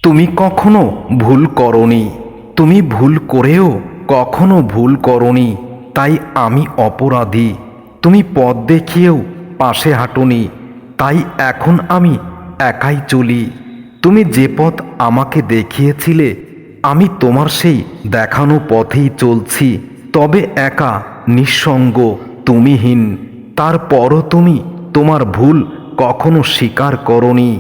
তুমি কখনো ভুল করনি, তুমি ভুল করেও কখনো ভুল করনি, তাই আমি অপরাধী। তুমি পথ দেখিয়েও পাশে হাঁটোনি, তাই এখন আমি একাই চলি। তুমি যে পথ আমাকে দেখিয়েছিলে, আমি তোমার সেই দেখানো পথেই চলছি, তবে একা, নিঃসঙ্গ, তুমিহীন। তারপরও তুমি তোমার ভুল কখনো স্বীকার করনি।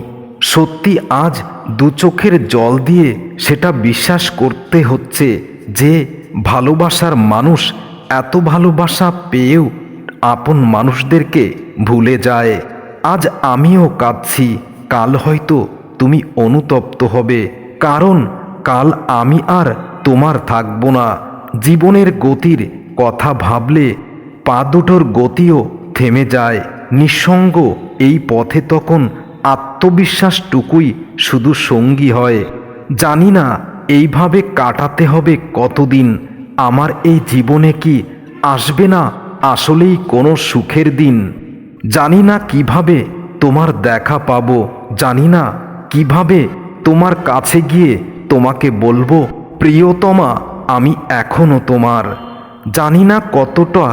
সত্যি আজ দু চোখের জল দিয়ে সেটা বিশ্বাস করতে হচ্ছে যে ভালোবাসার মানুষ এত ভালোবাসা পেয়েও আপন মানুষদেরকে ভুলে যায়। আজ আমিও কাঁদছি, কাল হয়তো তুমি অনুতপ্ত হবে, কারণ কাল আমি আর তোমার থাকব না। জীবনের গতির কথা ভাবলে পা দুটোর গতিও থেমে যায়। নিঃসঙ্গ এই পথে তখন আত্মবিশ্বাসটুকুই শুধু সঙ্গী হয়। জানি না এইভাবে কাটাতে হবে কতদিন। আমার এই জীবনে কি আসবে না আসলেই কোনো সুখের দিন? জানি না কিভাবে তোমার দেখা পাবো, জানি না কিভাবে তোমার কাছে গিয়ে তোমাকে বলবো, প্রিয়তমা আমি এখনো তোমার। জানি না কতটা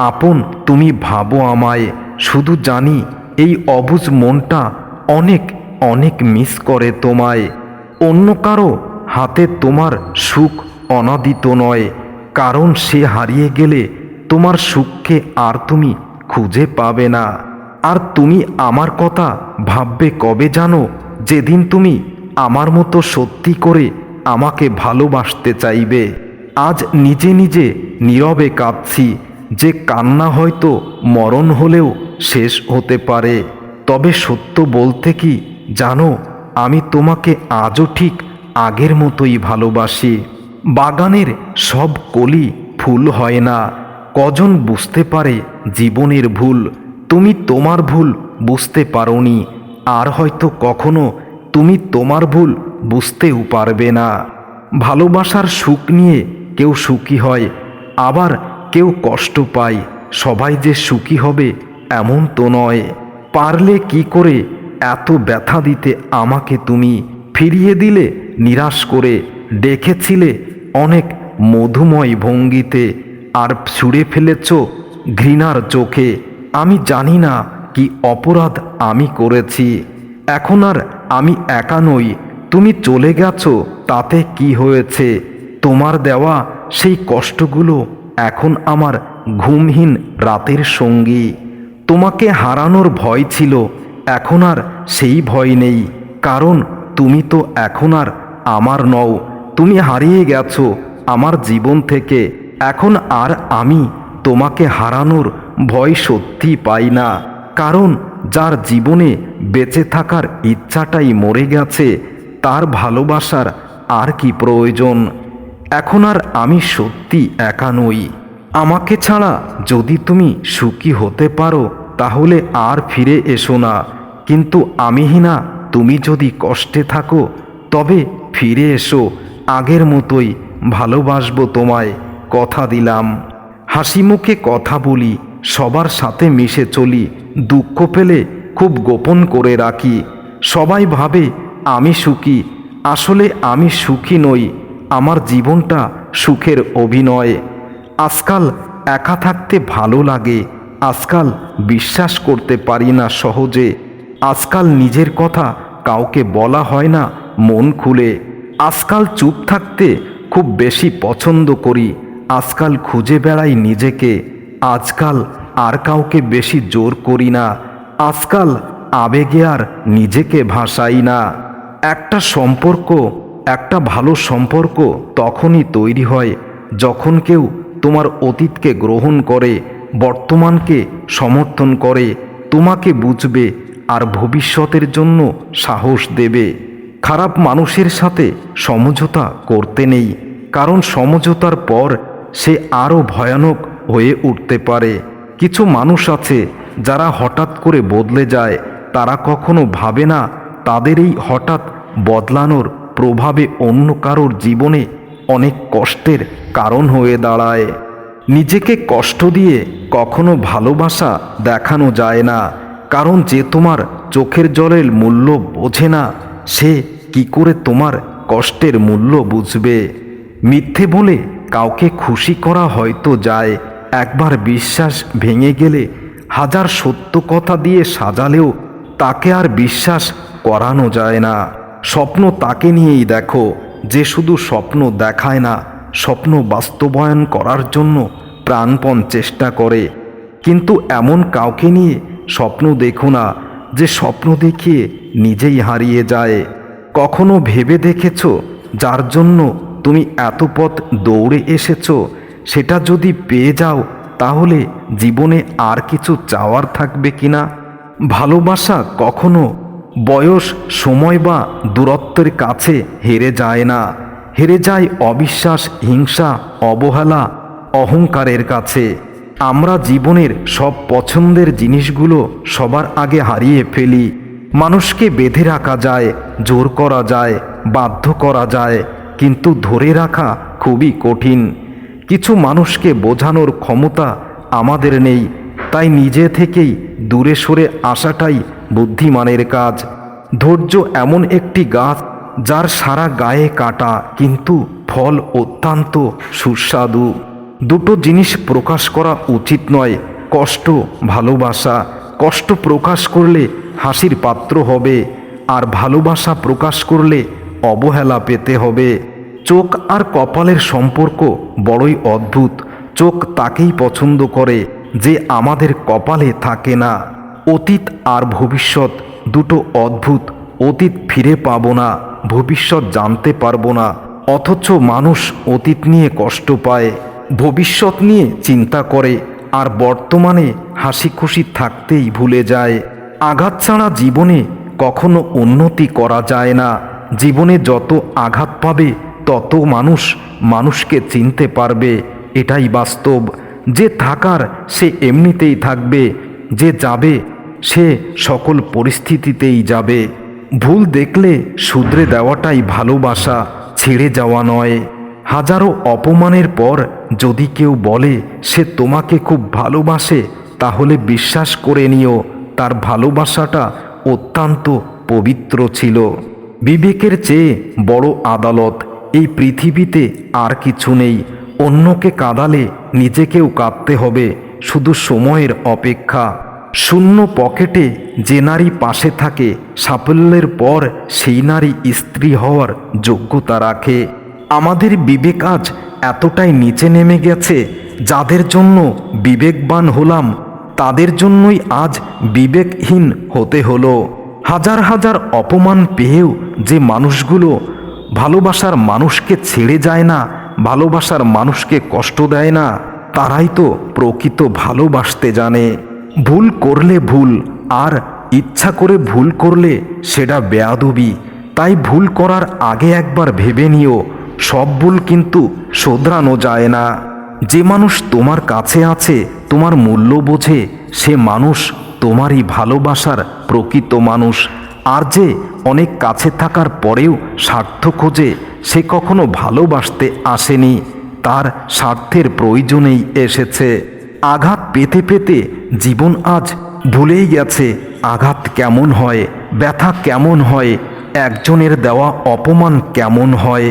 আপন তুমি ভাবো আমায়, শুধু জানি এই অবুঝ মনটা অনেক অনেক মিস করে তোমায়। অন্য কারো হাতে তোমার সুখ অনাদিত নয়, কারণ সে হারিয়ে গেলে তোমার সুখকে আর তুমি খুঁজে পাবে না। আর তুমি আমার কথা ভাববে কবে জানো? যেদিন তুমি আমার মতো সত্যি করে আমাকে ভালোবাসতে চাইবে। আজ নিজে নিজে নীরবে কাঁদছি, যে কান্না হয়তো মরণ হলেও শেষ হতে পারে। তবে সত্য বলতে কি জানো, আমি তোমাকে আজও ঠিক আগের মতোই ভালোবাসি। বাগানের সব কলি ফুল হয় না, কজন বুঝতে পারে জীবনের ভুল? তুমি তোমার ভুল বুঝতে পারোনি, আর হয়তো কখনো তুমি তোমার ভুল বুঝতেও পারবে না। ভালোবাসার সুখ নিয়ে কেউ সুখী হয়, আবার কেউ কষ্ট পায়। সবাই যে সুখী হবে এমন তো নয়। পারলে কি করে এত ব্যথা দিতে আমাকে তুমি? ফিরিয়ে দিলে নিরাশ করে, ডেকেছিলে অনেক মধুময় ভঙ্গিতে, আর ছুঁড়ে ফেলেছ ঘৃণার চোখে। আমি জানি না কি অপরাধ আমি করেছি। এখন আর আমি একা নই, তুমি চলে গেছো, তাতে কি হয়েছে? তোমার দেওয়া সেই কষ্টগুলো এখন আমার ঘুমহীন রাতের সঙ্গী। তোমাকে হারানোর ভয় ছিল, এখন আর সেই ভয় নেই, কারণ তুমি তো এখন আর আমার নও। তুমি হারিয়ে গেছো আমার জীবন থেকে। এখন আর আমি তোমাকে হারানোর ভয় সত্যি পাই না, কারণ যার জীবনে বেঁচে থাকার ইচ্ছাটাই মরে গেছে, তার ভালোবাসার আর কি প্রয়োজন? এখন আর আমি সত্যি একা নই। আমাকে ছাড়া যদি তুমি সুখী হতে পারো, তাহলে আর ফিরে এসো না। কিন্তু আমিহীনা তুমি যদি কষ্টে থাকো, তবে ফিরে এসো। আগের মতোই ভালোবাসবো তোমায়, কথা দিলাম। হাসি মুখে কথা বলি, সবার সাথে মিশে চলি, দুঃখ পেলে খুব গোপন করে রাখি। সবাই ভাবে আমি সুখী, আসলে আমি সুখী নই। আমার জীবনটা সুখের অভিনয়। আজকাল একা থাকতে ভালো লাগে, আজকাল বিশ্বাস করতে পারি না সহজে। আজকাল নিজের কথা কাউকে বলা হয় না মন খুলে। আজকাল চুপ থাকতে খুব বেশি পছন্দ করি, আজকাল খুঁজে বেড়াই নিজেকে। আজকাল আর কাউকে বেশি জোর করি না, আজকাল আবেগে আর নিজেকে ভাসাই না। একটা সম্পর্ক, একটা ভালো সম্পর্ক তখনই তৈরি হয় যখন কেউ তোমার অতীতকে গ্রহণ করে, বর্তমানকে সমর্থন করে, তোমাকে বুঝবে আর ভবিষ্যতের জন্য সাহস দেবে। খারাপ মানুষের সাথে সমঝোতা করতে নেই, কারণ সমঝোতার পর সে আরও ভয়ানক হয়ে উঠতে পারে। কিছু মানুষ আছে যারা হঠাৎ করে বদলে যায়, তারা কখনো ভাবে না তাদের এই হঠাৎ বদলানোর প্রভাবে অন্য কারোর জীবনে অনেক কষ্টের কারণ হয়ে দাঁড়ায়। নিজেকে কষ্ট দিয়ে কখনো ভালোবাসা দেখানো যায় না, কারণ যে তোমার চোখের জলের মূল্য বোঝে না, সে কি করে তোমার কষ্টের মূল্য বুঝবে? মিথ্যে বলে কাউকে খুশি করা হয়তো যায়, একবার বিশ্বাস ভেঙে গেলে হাজার সত্য কথা দিয়ে সাজালেও তাকে আর বিশ্বাস করানো যায় না। স্বপ্ন তাকে নিয়েই দেখো যে শুধু স্বপ্ন দেখায় না, স্বপ্ন বাস্তবায়ন করার জন্য প্রাণপণ চেষ্টা করে। কিন্তু এমন কাউকে নিয়ে স্বপ্ন দেখো না যে স্বপ্ন দেখিয়ে নিজেই হারিয়ে যায়। কখনো ভেবে দেখেছো যার জন্য তুমি এত পথ দৌড়ে এসেছো, সেটা যদি পেয়ে যাও তাহলে জীবনে আর কিছু চাওয়ার থাকবে কিনা? ভালোবাসা কখনো বয়স, সময় বা দূরত্বের কাছে হেরে যায় না, হেরে যায় অবিশ্বাস, হিংসা, অবহেলা, অহংকারের কাছে। আমরা জীবনের সব পছন্দের জিনিসগুলো সবার আগে হারিয়ে ফেলি। মানুষকে বেঁধে রাখা যায়, জোর করা যায়, বাধ্য করা যায়, কিন্তু ধরে রাখা খুবই কঠিন। কিছু মানুষকে বোঝানোর ক্ষমতা আমাদের নেই, তাই নিজে থেকেই দূরে সরে আসাটাই বুদ্ধিমানের কাজ। ধৈর্য এমন একটি গাছ যার সারা গায়ে কাটা, কিন্তু ফল অত্যন্ত সুস্বাদু। দুটো জিনিস প্রকাশ করা উচিত নয়, কষ্ট, ভালোবাসা। কষ্ট প্রকাশ করলে হাসির পাত্র হবে, আর ভালোবাসা প্রকাশ করলে অবহেলা পেতে হবে। চোখ আর কপালের সম্পর্ক বড়ই অদ্ভুত। চোখ তাকেই পছন্দ করে যে আমাদের কপালে থাকে না। অতীত আর ভবিষ্যৎ দুটো অদ্ভুত। অতীত ফিরে পাবো না, ভবিষ্যৎ জানতে পারবো না, অথচ মানুষ অতীত নিয়ে কষ্ট পায়, ভবিষ্যৎ নিয়ে চিন্তা করে, আর বর্তমানে হাসি খুশি থাকতেই ভুলে যায়। আঘাত ছাড়া জীবনে কখনো উন্নতি করা যায় না। জীবনে যত আঘাত পাবে তত মানুষ মানুষকে চিনতে পারবে, এটাই বাস্তব। যে থাকার সে এমনিতেই থাকবে, যে যাবে সে সকল পরিস্থিতিতেই যাবে। ভুল দেখলে শুধরে দেওয়াটাই ভালোবাসা, ছেড়ে যাওয়া নয়। হাজারো অপমানের পর যদি কেউ বলে সে তোমাকে খুব ভালোবাসে, তাহলে বিশ্বাস করে নিও তার ভালোবাসাটা অত্যন্ত পবিত্র ছিল। বিবেকের চেয়ে বড় আদালত এই পৃথিবীতে আর কিছু নেই। অন্যকে কাঁদালে নিজেকেও কাঁদতে হবে, শুধু সময়ের অপেক্ষা। শূন্য পকেটে যে নারী পাশে থাকে, সাফল্যের পর সেই নারী স্ত্রী হওয়ার যোগ্যতা রাখে। আমাদের বিবেক আজ এতটাই নিচে নেমে গেছে, যাদের জন্য বিবেকবান হলাম তাদের জন্যই আজ বিবেকহীন হতে হলো। হাজার হাজার অপমান পেয়েও যে মানুষগুলো ভালোবাসার মানুষকে ছেড়ে যায় না, ভালোবাসার মানুষকে কষ্ট দেয় না, তারাই তো প্রকৃত ভালোবাসতে জানে। ভুল করলে ভুল, আর ইচ্ছা করে ভুল করলে সেটা বেয়াদবি। তাই ভুল করার আগে একবার ভেবে নিও, সব ভুল কিন্তু শোধরানো যায় না। যে মানুষ তোমার কাছে আছে, তোমার মূল্য বোঝে, সে মানুষ তোমারই ভালোবাসার প্রকৃত মানুষ। আর যে অনেক কাছে থাকার পরেও স্বার্থ খোঁজে, সে কখনো ভালোবাসতে আসেনি, তার স্বার্থের প্রয়োজনেই এসেছে। আঘাত পেতে পেতে জীবন আজ ভুলেই গেছে আঘাত কেমন হয়, ব্যথা কেমন হয়, একজনের দেওয়া অপমান কেমন হয়।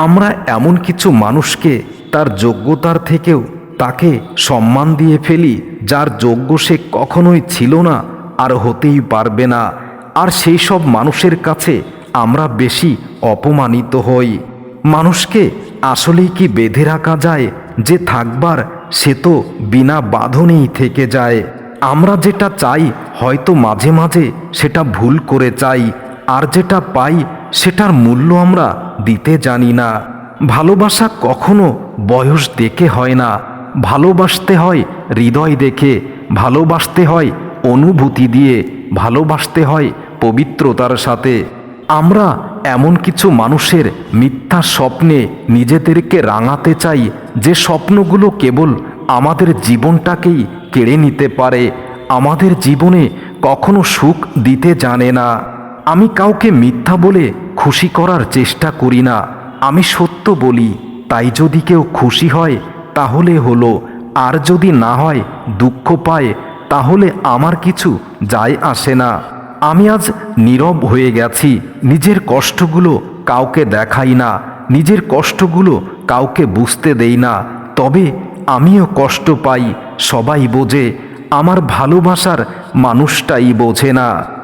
আমরা এমন কিছু মানুষকে তার যোগ্যতার থেকেও তাকে সম্মান দিয়ে ফেলি, যার যোগ্য সে কখনোই ছিল না আর হতেই পারবে না। আর সেই সব মানুষের কাছে আমরা বেশি অপমানিত হই। মানুষকে আসলেই কি বেঁধে রাখা যায়? যে থাকবার সে তো বিনা বাঁধনেই থেকে যায়। আমরা যেটা চাই হয়তো মাঝে মাঝে সেটা ভুল করে চাই, আর যেটা পাই সেটার মূল্য আমরা দিতে জানি না। ভালোবাসা কখনো বয়স দেখে হয় না, ভালোবাসতে হয় হৃদয় দেখে, ভালোবাসতে হয় অনুভূতি দিয়ে, ভালোবাসতে হয় পবিত্রতার সাথে। আমরা এমন কিছু মানুষের মিথ্যা স্বপ্নে নিজেদেরকে রাঙাতে চাই, যে স্বপ্নগুলো কেবল আমাদের জীবনটাকেই কেড়ে নিতে পারে, আমাদের জীবনে কখনো সুখ দিতে জানে না। আমি কাউকে মিথ্যা বলে খুশি করার চেষ্টা করি না, আমি সত্য বলি। তাই যদি কেউ খুশি হয় তাহলে হলো, আর যদি না হয়, দুঃখ পায়, তাহলে আমার কিছু যায় আসে না। আমি আজ নীরব হয়ে গেছি, নিজের কষ্টগুলো কাউকে দেখাই না, নিজের কষ্টগুলো কাউকে বুঝতে দেই না। তবে আমিও কষ্ট পাই, সবাই বোঝে, আমার ভালোবাসার মানুষটাই বোঝে না।